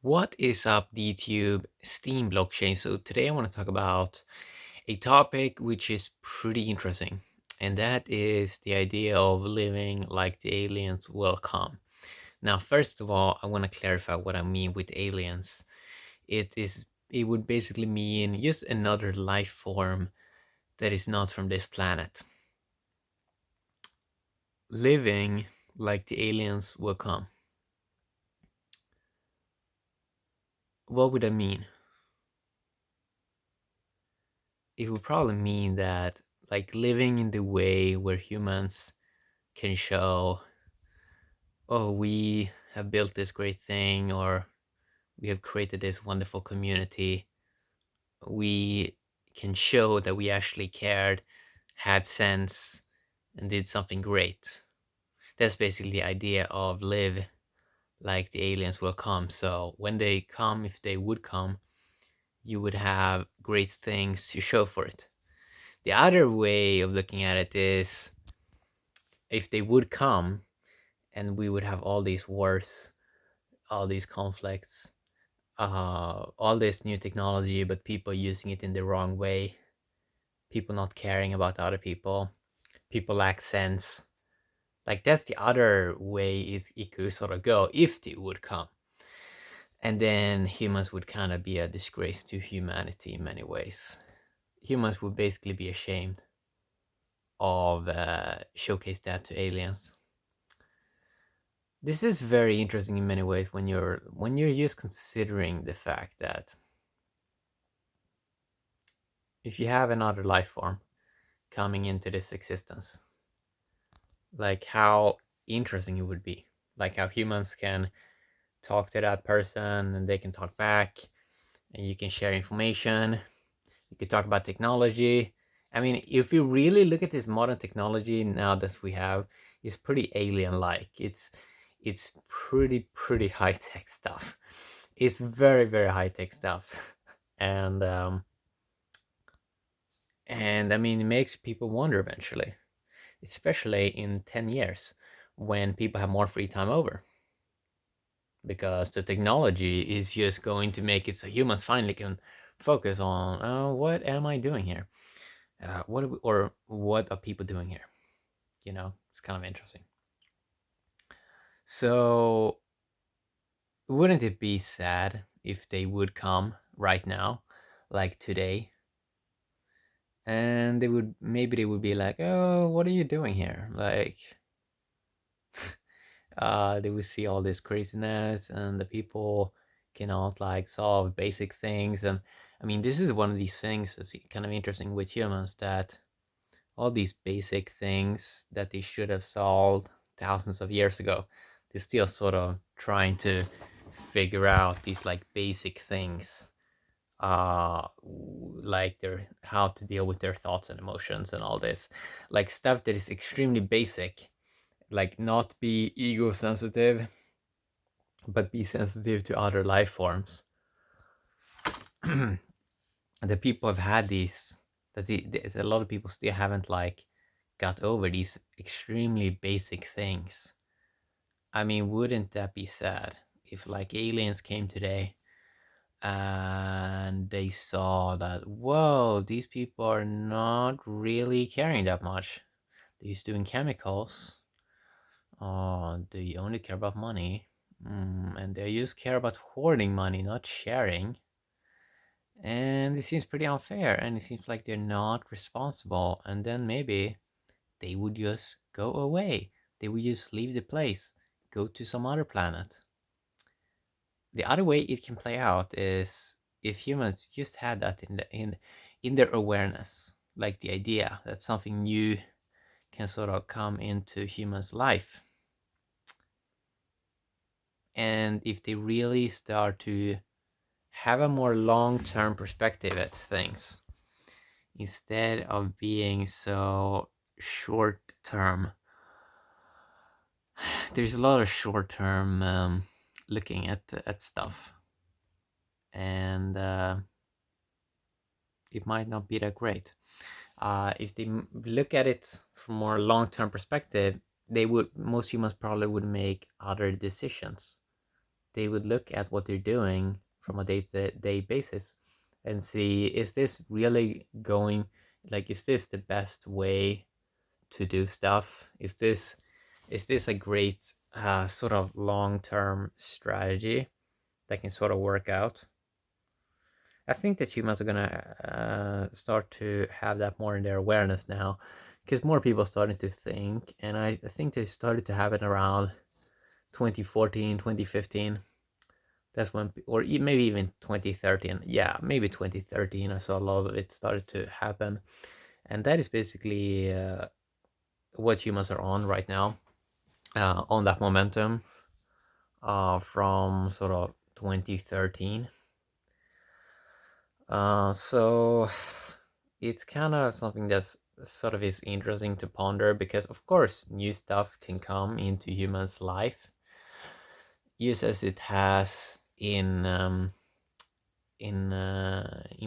What is up, DTube Steam blockchain? So today I want to talk about a topic which is pretty interesting, and that is the idea of living like the aliens will come. Now, first of all, I want to clarify what I mean with aliens. It would basically mean just another life form that is not from this planet. Living like the aliens will come. What would that mean? It would probably mean that like living in the way where humans can show, oh, we have built this great thing, or we have created this wonderful community. We can show that we actually cared, had sense, and did something great. That's basically the idea of live like the aliens will come. So when they come, if they would come, you would have great things to show for it. The other way of looking at it is if they would come and we would have all these wars, all these conflicts, all this new technology, but people using it in the wrong way, people not caring about other people lack sense. Like that's the other way it could sort of go if they would come. And then humans would kind of be a disgrace to humanity in many ways. Humans would basically be ashamed of showcase that to aliens. This is very interesting in many ways when you're just considering the fact that if you have another life form coming into this existence, like how interesting it would be, like how humans can talk to that person and they can talk back, and you can share information, you can talk about technology. I mean, if you really look at this modern technology now that we have, it's pretty alien like. It's pretty high tech stuff. It's very high tech stuff. And um and I mean, it makes people wonder eventually, especially in 10 years when people have more free time over, because the technology is just going to make it so humans finally can focus on, what am I doing here, what are people doing here. It's kind of interesting. So wouldn't it be sad if they would come right now, like today, and they would be like, oh, what are you doing here, like, they will see all this craziness and the people cannot like solve basic things. And I mean, this is one of these things that's kind of interesting with humans, that all these basic things that they should have solved thousands of years ago, they're still sort of trying to figure out these like basic things, like their how to deal with their thoughts and emotions and all this, like stuff that is extremely basic, like not be ego sensitive but be sensitive to other life forms. And the people have had these, there's a lot of people still haven't like got over these extremely basic things. I mean, wouldn't that be sad if like aliens came today and they saw that, whoa, these people are not really caring that much, they're just doing chemicals, oh, they only care about money, and they just care about hoarding money, not sharing. And it seems pretty unfair, and it seems like they're not responsible. And then maybe they would just go away. They would just leave the place, go to some other planet. The other way it can play out is if humans just had that in their awareness, like the idea that something new can sort of come into humans' life. And if they really start to have a more long-term perspective at things, instead of being so short term. There's a lot of short term looking at stuff, and it might not be that great. If they look at it from more long term perspective, most humans probably would make other decisions. they would look at what they're doing from a day-to-day basis and see, is this really going, like, is this the best way to do stuff? Is this a great sort of long-term strategy that can sort of work out? I think that humans are gonna start to have that more in their awareness now, because more people are starting to think, and I think they started to have it around 2014, 2015. That's when, or maybe even 2013. Yeah, maybe 2013. I saw a lot of it started to happen, and that is basically what humans are on right now, on that momentum from sort of 2013. So it's kind of something that's sort of is interesting to ponder, because of course new stuff can come into humans' life, just as it has in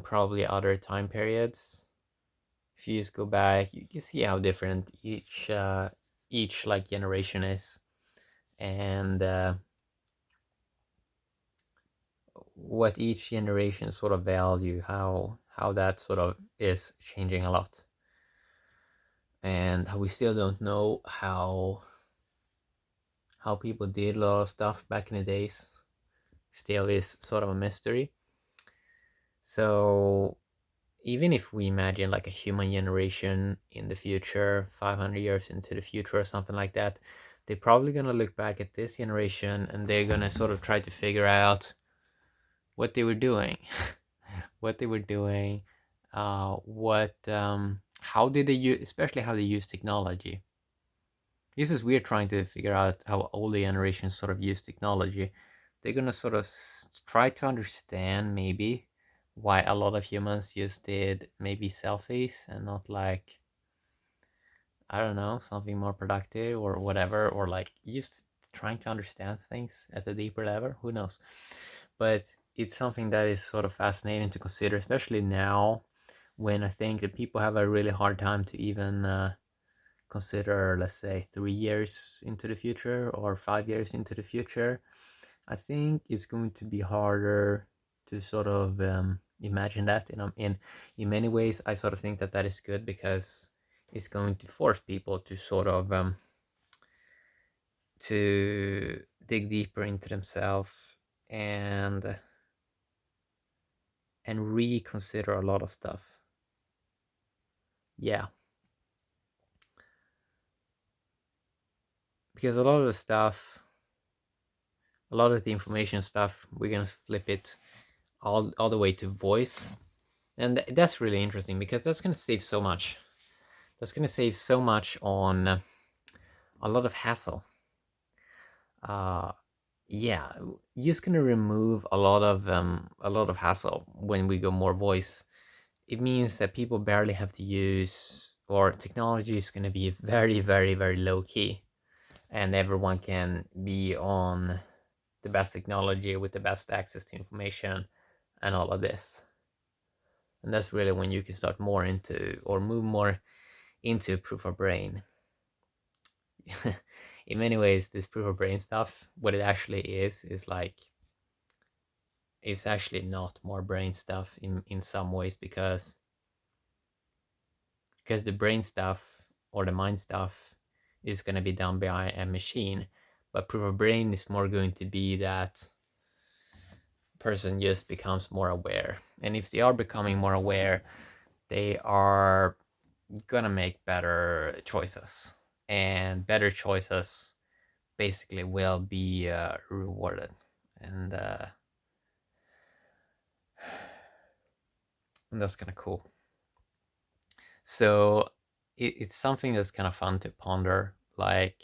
probably other time periods. If you just go back, you can see how different each like generation is, and what each generation sort of value, how that sort of is changing a lot, and how we still don't know how people did a lot of stuff back in the days. Still is sort of a mystery. So even if we imagine like a human generation in the future, 500 years into the future or something like that, they're probably going to look back at this generation and they're going to sort of try to figure out what they were doing, what they were doing, what, how did they use, especially how they use technology. This is weird, trying to figure out how older generations sort of use technology. They're gonna sort of try to understand maybe why a lot of humans just did maybe selfies and not like, I don't know, something more productive or whatever, or like just trying to understand things at a deeper level. Who knows? But it's something that is sort of fascinating to consider, especially now when I think that people have a really hard time to even consider, let's say, 3 years into the future or 5 years into the future. I think it's going to be harder to sort of imagine that. In many ways, I sort of think that that is good, because it's going to force people to sort of to dig deeper into themselves and and reconsider a lot of stuff. Yeah, because a lot of the stuff, a lot of the information stuff, we're gonna flip it all the way to voice, and that's really interesting, because that's gonna save so much. That's gonna save so much on a lot of hassle. Uh, yeah, just gonna remove a lot of hassle when we go more voice. It means that people barely have to use, or technology is gonna be very, very, very low key, and everyone can be on the best technology with the best access to information and all of this. And that's really when you can start more into, or move more into, proof of brain. In many ways, this proof of brain stuff, what it actually is like, it's actually not more brain stuff in some ways, because the brain stuff or the mind stuff is going to be done by a machine, but proof of brain is more going to be that person just becomes more aware, and if they are becoming more aware, they are gonna make better choices, and better choices basically will be rewarded, and and that's kind of cool. So it's something that's kind of fun to ponder, like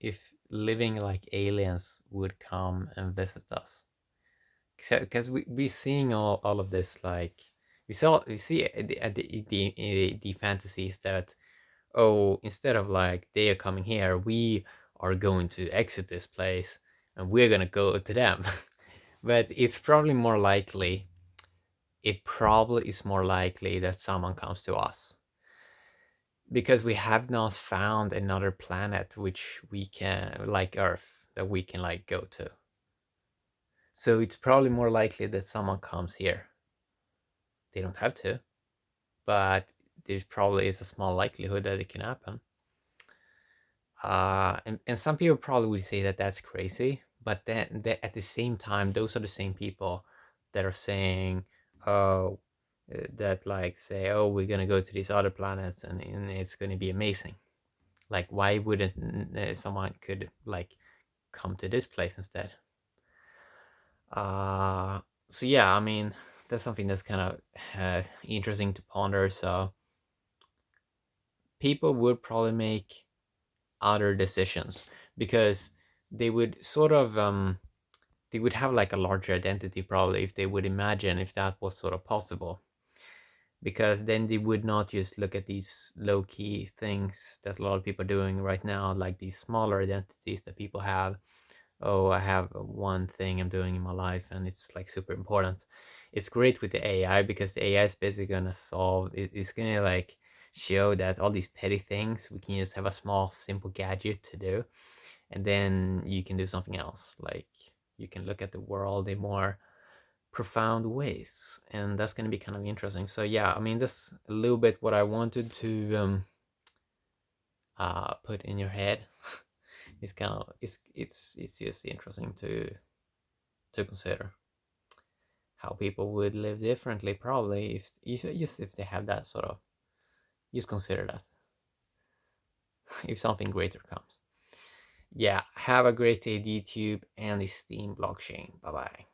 if living like aliens would come and visit us, because we seeing all of this, like we see the fantasies that, oh, instead of like they are coming here, we are going to exit this place and we're gonna go to them. But it's probably more likely, it probably is more likely that someone comes to us, because we have not found another planet which we can, like Earth, that we can like go to. So it's probably more likely that someone comes here. They don't have to, but there probably is a small likelihood that it can happen. And some people probably would say that that's crazy, but then at the same time, those are the same people that are saying, oh, that like say, oh, we're gonna go to these other planets and it's gonna be amazing. Like, why wouldn't someone could like come to this place instead? Uh, so yeah, I mean, that's something that's kind of interesting to ponder. So people would probably make other decisions because they would sort of they would have like a larger identity probably if they would imagine if that was sort of possible, because then they would not just look at these low key things that a lot of people are doing right now, like these smaller identities that people have. Oh, I have one thing I'm doing in my life and it's like super important. It's great with the AI because the AI is basically gonna solve it's gonna like show that all these petty things we can just have a small simple gadget to do, and then you can do something else, like you can look at the world in more profound ways, and that's going to be kind of interesting. So yeah, I mean, that's a little bit what I wanted to put in your head. It's kind of it's just interesting to consider how people would live differently probably if just if they have that sort of, just consider that if something greater comes. Yeah, have a great day, YouTube and the Steam blockchain. Bye bye.